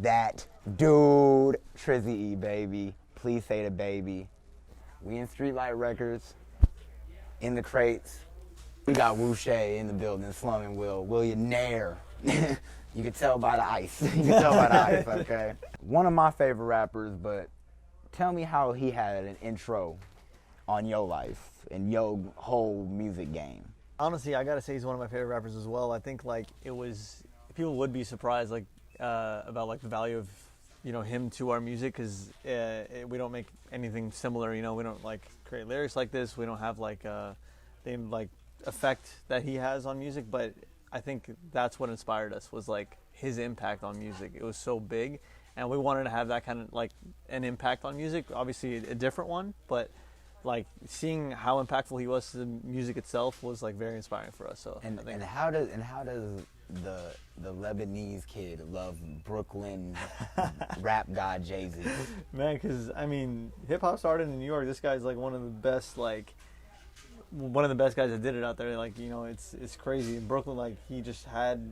that dude, Trizzy E Baby. Please say the baby. We in Streetlight Records, in the crates. We got Wooshay in the building, slumming Willionaire. You can tell by the ice. You can tell by the ice, okay? One of my favorite rappers, but tell me how he had an intro on your life and your whole music game. Honestly, I gotta say he's one of my favorite rappers as well. I think like people would be surprised like about like the value of him to our music, because we don't make anything similar. We don't like create lyrics like this. We don't have like the like effect that he has on music. But I think that's what inspired us, was like his impact on music. It was so big, and we wanted to have that kind of like an impact on music. Obviously a different one, but like seeing how impactful he was to the music itself was like very inspiring for us. So and how does the Lebanese kid love Brooklyn rap god Jay-Z? Man, because I mean, hip hop started in New York. This guy's like one of the best guys that did it out there. Like it's crazy. In Brooklyn, like he just had.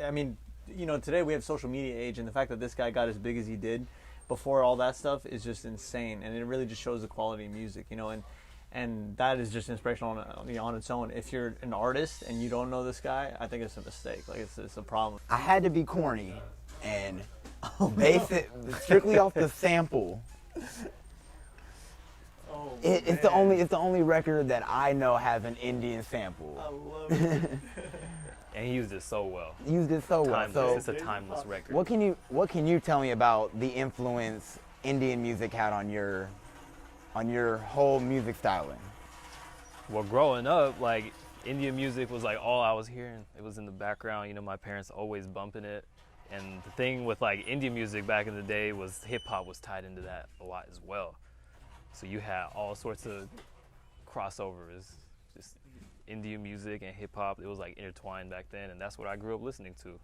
I mean, today we have social media age, and the fact that this guy got as big as he did before all that stuff is just insane, and it really just shows the quality of music, and that is just inspirational on its own. If you're an artist and you don't know this guy, I think it's a mistake. Like it's a problem. I had to be corny and base it strictly off the sample. It's the only record that I know has an Indian sample. I love it. And he used it so well. Timeless. So it's a timeless record. What can you tell me about the influence Indian music had on your whole music styling? Well, growing up, like Indian music was like all I was hearing. It was in the background. My parents always bumping it. And the thing with like Indian music back in the day was hip hop was tied into that a lot as well. So you had all sorts of crossovers, just Indian music and hip hop. It was like intertwined back then, and that's what I grew up listening to.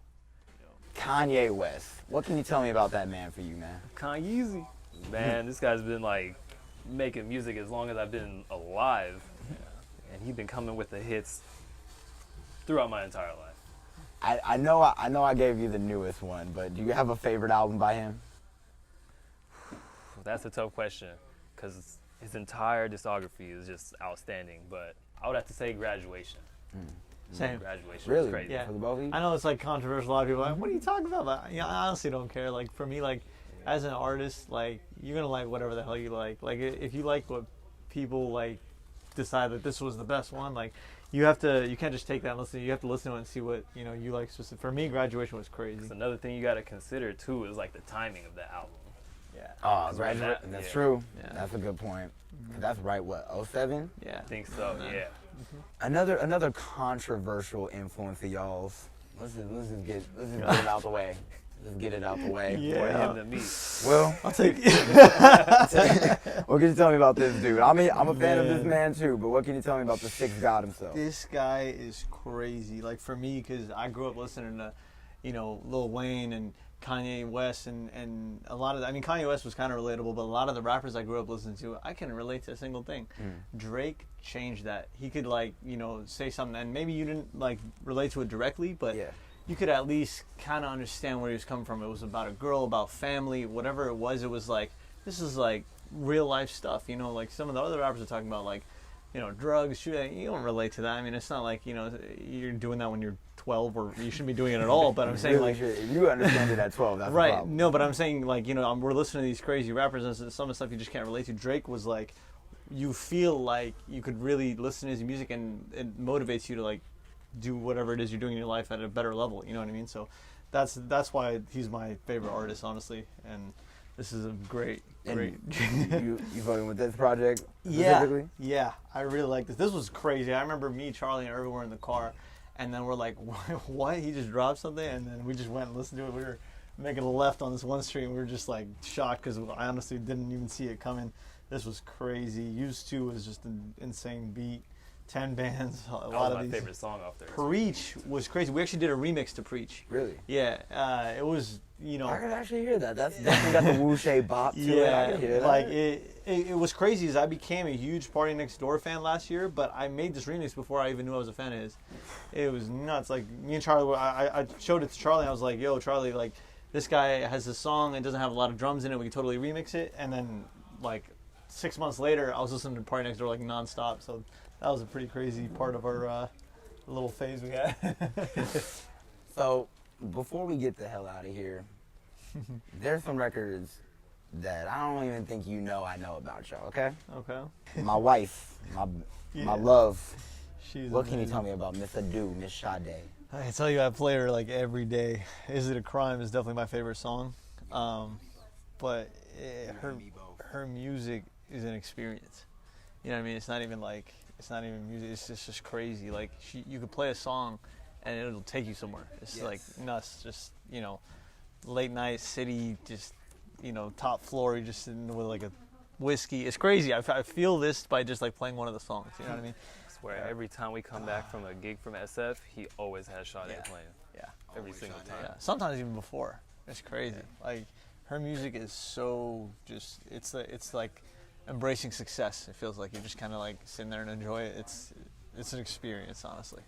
Kanye West. What can you tell me about that man for you, man? Kanye, man, this guy's been like making music as long as I've been alive, and he's been coming with the hits throughout my entire life. I know I gave you the newest one, but do you have a favorite album by him? That's a tough question, because his entire discography is just outstanding, but I would have to say Graduation. Same. Graduation Really? was crazy. Yeah. For the both of you? I know it's like controversial. A lot of people are like, what are you talking about? But I honestly don't care. Like for me, like as an artist, like you're gonna like whatever the hell you like. Like if you like what people like decide that this was the best one, like you can't just take that and listen. You have to listen to it and see what you like. Specific. For me, Graduation was crazy. So another thing you got to consider too is like the timing of the album. Yeah. Oh, that's true. Yeah. That's a good point. That's right. What, 07? Yeah. I think so. Yeah. Another controversial influence of y'all's. Let's just get it out the way. Let's get it out the way. Yeah. More him than me. Well, I'll take what can you tell me about this dude? I'm a fan of this man too, but what can you tell me about the sixth god himself? This guy is crazy. Like for me, because I grew up listening to, Lil Wayne and Kanye West and a lot of, Kanye West was kind of relatable, but a lot of the rappers I grew up listening to, I can relate to a single thing. Drake changed that. He could say something, and maybe you didn't relate to it directly, but you could at least kind of understand where he was coming from. It was about a girl, about family, whatever it was like, this is like real life stuff, like some of the other rappers are talking about drugs, shooting. You don't relate to that. It's not like, you're doing that when you're 12 or you shouldn't be doing it at all, but I'm saying really if you understand it at 12, that's right. the problem. No, but I'm saying we're listening to these crazy rappers and some of the stuff you just can't relate to. Drake was like, you feel like you could really listen to his music and it motivates you to do whatever it is you're doing in your life at a better level. You know what I mean? So that's why he's my favorite artist, honestly. And this is a great. you voting with this project specifically? Yeah, I really like this. This was crazy. I remember me, Charlie, and Irvin were in the car, and then we're like, what? He just dropped something, and then we just went and listened to it. We were making a left on this one street, and we were just shocked because I honestly didn't even see it coming. This was crazy. Used To was just an insane beat. 10 bands. That was my favorite song off there. Preach was crazy. We actually did a remix to Preach. Really? Yeah. It was, I could actually hear that. That's definitely got the Wooshay bop to it. I could hear that. It was crazy as I became a huge Party Next Door fan last year, but I made this remix before I even knew I was a fan of his. It was nuts. Me and Charlie, I showed it to Charlie, and I was like, yo, Charlie, this guy has this song and doesn't have a lot of drums in it. We can totally remix it. And then like 6 months later, I was listening to Party Next Door like nonstop. So that was a pretty crazy part of our little phase we had. So before we get the hell out of here, there's some records that I don't even think you know I know about y'all, okay? Okay. My wife, my love. She's What can you amazing. tell me about Miss Adu, Miss Sade? I tell you, I play her like every day. Is It a Crime is definitely my favorite song. But her music is an experience. You know what I mean? It's not even music. It's just crazy. Like you could play a song and it'll take you somewhere. It's Yes. like nuts. Just, late night city, just, top floor, you're just sitting with like a whiskey. It's crazy. I feel this by just like playing one of the songs. You know what I mean? I swear, every time we come back from a gig from SF, he always has Sade playing. Yeah. Every single time. Yeah. Sometimes even before. It's crazy. Like her music is so just. It's like embracing success. It feels like you're just kind of like sitting there and enjoy it. It's an experience, honestly.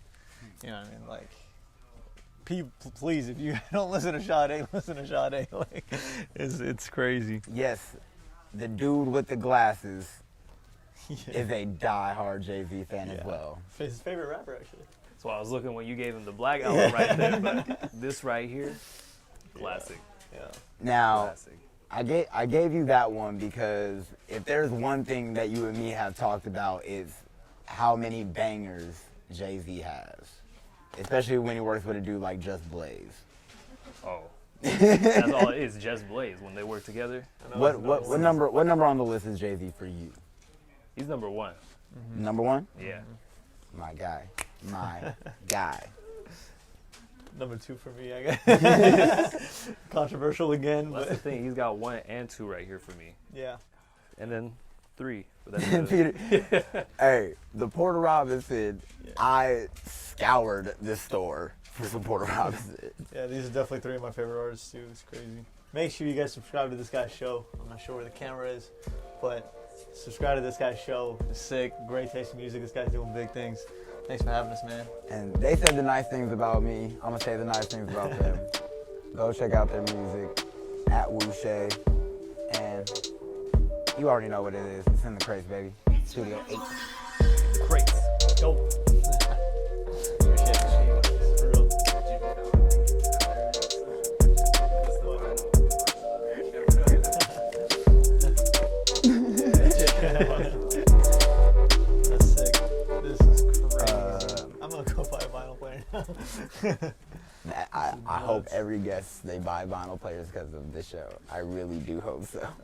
You know what I mean? Like, please, if you don't listen to Sade, listen to Sade. Like, it's crazy. Yes, the dude with the glasses Yeah. is a die-hard Jay-Z fan as Yeah. well. His favorite rapper, actually. That's why I was looking when you gave him the Black Album right there. But this right here, classic. Yeah. Now, Classic. I gave you that one because if there's one thing that you and me have talked about is how many bangers Jay-Z has, especially when he works with a dude like Just Blaze. Oh. That's all it is, Just Blaze. When they work together, What number on the list is Jay-Z for you? he's number one. Number one? Yeah. My guy. My guy. Number 2 for me, I guess. Controversial again, That's the but thing. He's got 1 and 2 right here for me. yeah. And then 3. But that's Peter, hey, the Porter Robinson, I scoured this store for some Porter Robinson. Yeah, these are definitely 3 of my favorite artists too. It's crazy. Make sure you guys subscribe to this guy's show. I'm not sure where the camera is, but subscribe to this guy's show. It's sick. Great taste in music. This guy's doing big things. Thanks for having us, man. And they said the nice things about me. I'm going to say the nice things about them. Go check out their music at Wooshay. And you already know what it is. It's in the crates, baby. Studio 8. Crates. Go. Appreciate it. For real. That's sick. This is crazy. I'm gonna go buy a vinyl player now. I hope every guest they buy vinyl players because of this show. I really do hope so.